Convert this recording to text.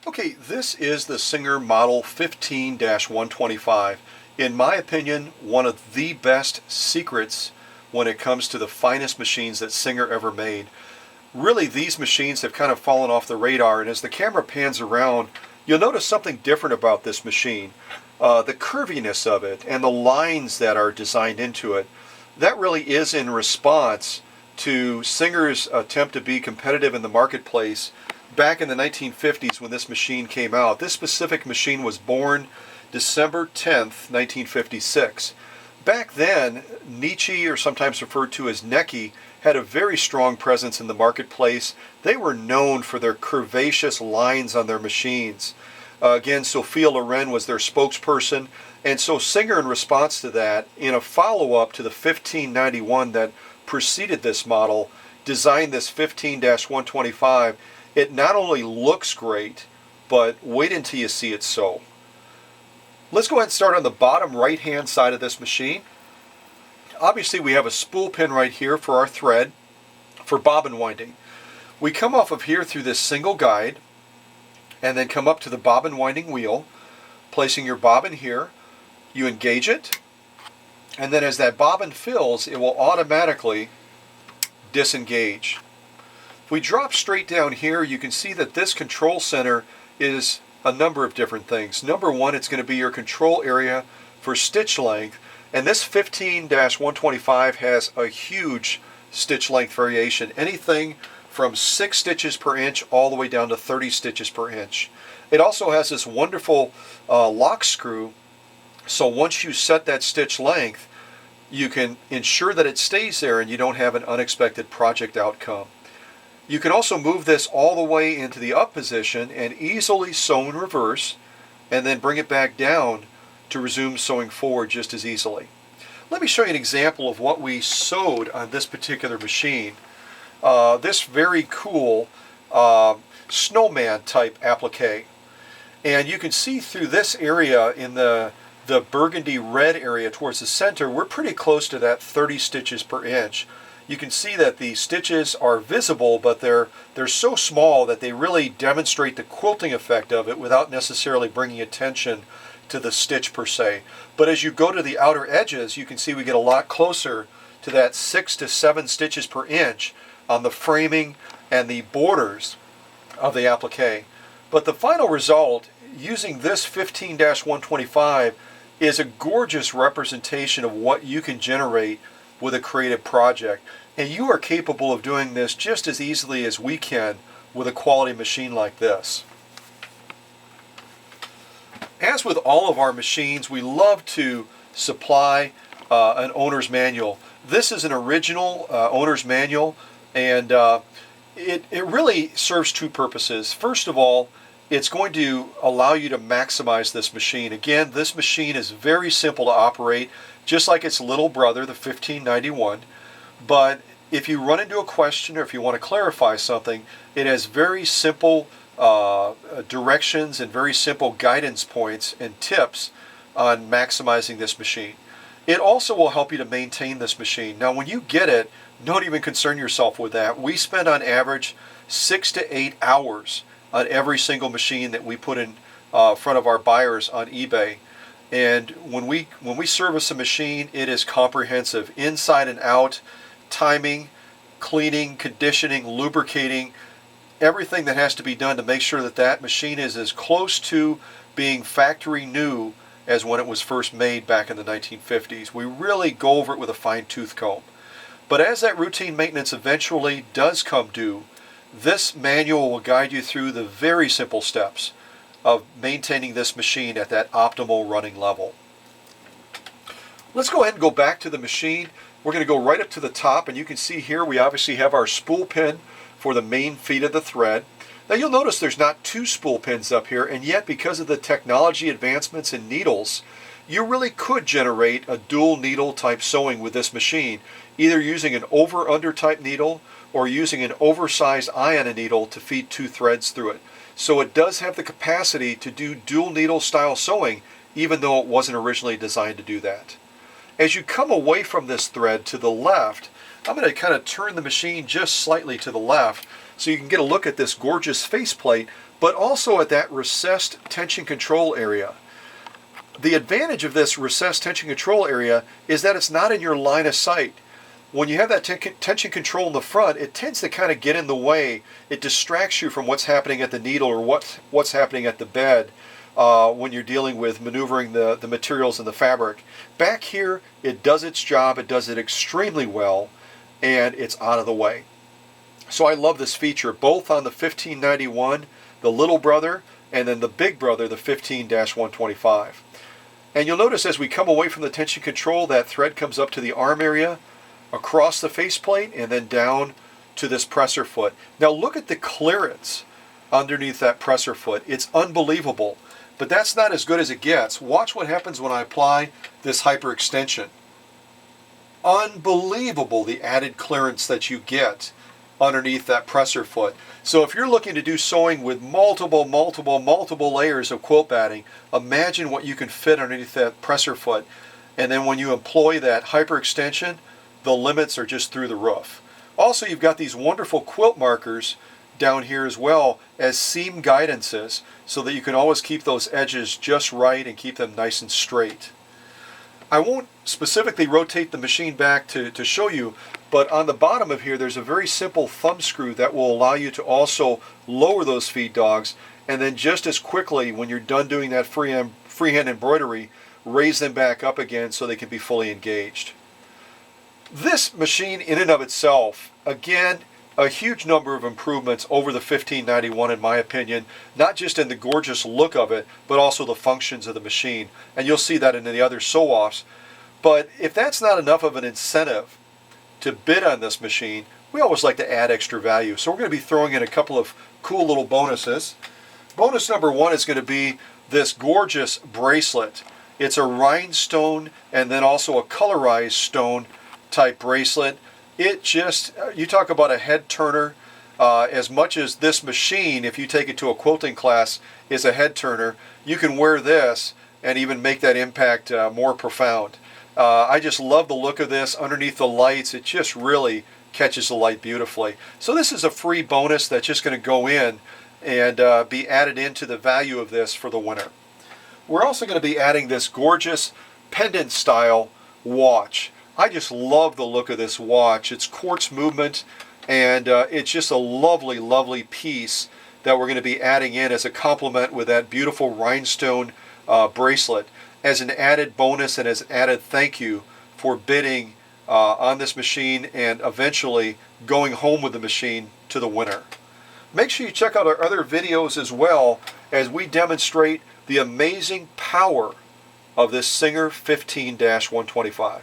Okay, this is the Singer Model 15-125. In my opinion, one of the best secrets when it comes to the finest machines that Singer ever made. Really, these machines have kind of fallen off the radar, and as the camera pans around, you'll notice something different about this machine. The curviness of it and the lines that are designed into it, that really is in response to Singer's attempt to be competitive in the marketplace back in the 1950s when this machine came out. This specific machine was born December 10th, 1956. Back then, Nichi, or sometimes referred to as Necchi, had a very strong presence in the marketplace. They were known for their curvaceous lines on their machines. Again, Sophia Loren was their spokesperson, and so Singer, in response to that, in a follow-up to the 1591 that preceded this model, designed this 15-125. It not only looks great, but wait until you see it sew. Let's go ahead and start on the bottom right-hand side of this machine. Obviously, we have a spool pin right here for our thread for bobbin winding. We come off of here through this single guide and then come up to the bobbin winding wheel, placing your bobbin here. You engage it, and then as that bobbin fills, it will automatically disengage. If we drop straight down here, you can see that this control center is a number of different things. Number one, it's going to be your control area for stitch length, and this 15-125 has a huge stitch length variation, anything from 6 stitches per inch all the way down to 30 stitches per inch. It also has this wonderful lock screw, so once you set that stitch length, you can ensure that it stays there and you don't have an unexpected project outcome. You can also move this all the way into the up position and easily sew in reverse and then bring it back down to resume sewing forward just as easily. Let me show you an example of what we sewed on this particular machine. This very cool snowman type applique. And you can see through this area in the burgundy red area towards the center, we're pretty close to that 30 stitches per inch. You can see that the stitches are visible, but they're so small that they really demonstrate the quilting effect of it without necessarily bringing attention to the stitch per se. But as you go to the outer edges, you can see we get a lot closer to that 6 to 7 stitches per inch on the framing and the borders of the applique. But the final result, using this 15-125, is a gorgeous representation of what you can generate with a creative project. And you are capable of doing this just as easily as we can with a quality machine like this. As with all of our machines, we love to supply an owner's manual. This is an original owner's manual, and it really serves two purposes. First of all, it's going to allow you to maximize this machine. Again, this machine is very simple to operate, just like its little brother, the 1591. But if you run into a question or if you want to clarify something, it has very simple directions and very simple guidance points and tips on maximizing this machine. It also will help you to maintain this machine. Now, when you get it, don't even concern yourself with that. We spend on average 6 to 8 hours on every single machine that we put in front of our buyers on eBay. And when we service a machine, it is comprehensive, inside and out, timing, cleaning, conditioning, lubricating, everything that has to be done to make sure that that machine is as close to being factory new as when it was first made back in the 1950s. We really go over it with a fine-tooth comb. But as that routine maintenance eventually does come due, this manual will guide you through the very simple steps of maintaining this machine at that optimal running level. Let's go ahead and go back to the machine. We're going to go right up to the top, and you can see here we obviously have our spool pin for the main feed of the thread. Now you'll notice there's not 2 spool pins up here, and yet because of the technology advancements in needles, you really could generate a dual needle type sewing with this machine, either using an over-under type needle or using an oversized ion needle to feed 2 threads through it. So it does have the capacity to do dual needle style sewing, even though it wasn't originally designed to do that. As you come away from this thread to the left, I'm going to kind of turn the machine just slightly to the left so you can get a look at this gorgeous faceplate but also at that recessed tension control area. The advantage of this recessed tension control area is that it's not in your line of sight. When you have that tension control in the front, it tends to kind of get in the way. It distracts you from what's happening at the needle or what's happening at the bed when you're dealing with maneuvering the materials in the fabric. Back here, it does its job. It does it extremely well, and it's out of the way. So I love this feature, both on the 1591, the little brother, and then the big brother, the 15-125. And you'll notice as we come away from the tension control, that thread comes up to the arm area, across the faceplate, and then down to this presser foot. Now look at the clearance underneath that presser foot. It's unbelievable. But that's not as good as it gets. Watch what happens when I apply this hyperextension. Unbelievable, the added clearance that you get underneath that presser foot. So if you're looking to do sewing with multiple layers of quilt batting, imagine what you can fit underneath that presser foot. And then when you employ that hyperextension, the limits are just through the roof. Also, you've got these wonderful quilt markers down here as well as seam guidances, so that you can always keep those edges just right and keep them nice and straight. I won't specifically rotate the machine back to show you, but on the bottom of here there's a very simple thumb screw that will allow you to also lower those feed dogs, and then just as quickly when you're done doing that freehand embroidery, raise them back up again so they can be fully engaged. This machine in and of itself, again, a huge number of improvements over the 1591 in my opinion, not just in the gorgeous look of it, but also the functions of the machine. And you'll see that in the other sew-offs. But if that's not enough of an incentive to bid on this machine, we always like to add extra value. So we're going to be throwing in a couple of cool little bonuses. Bonus number one is going to be this gorgeous bracelet. It's a rhinestone and then also a colorized stone type bracelet. It just, you talk about a head turner. As much as this machine, if you take it to a quilting class, is a head turner, you can wear this and even make that impact more profound. I just love the look of this underneath the lights. It just really catches the light beautifully. So this is a free bonus that's just going to go in and be added into the value of this for the winner. We're also going to be adding this gorgeous pendant style watch. I just love the look of this watch. It's quartz movement, and it's just a lovely, lovely piece that we're going to be adding in as a complement with that beautiful rhinestone bracelet as an added bonus and as an added thank you for bidding on this machine and eventually going home with the machine to the winner. Make sure you check out our other videos as well as we demonstrate the amazing power of this Singer 15-125.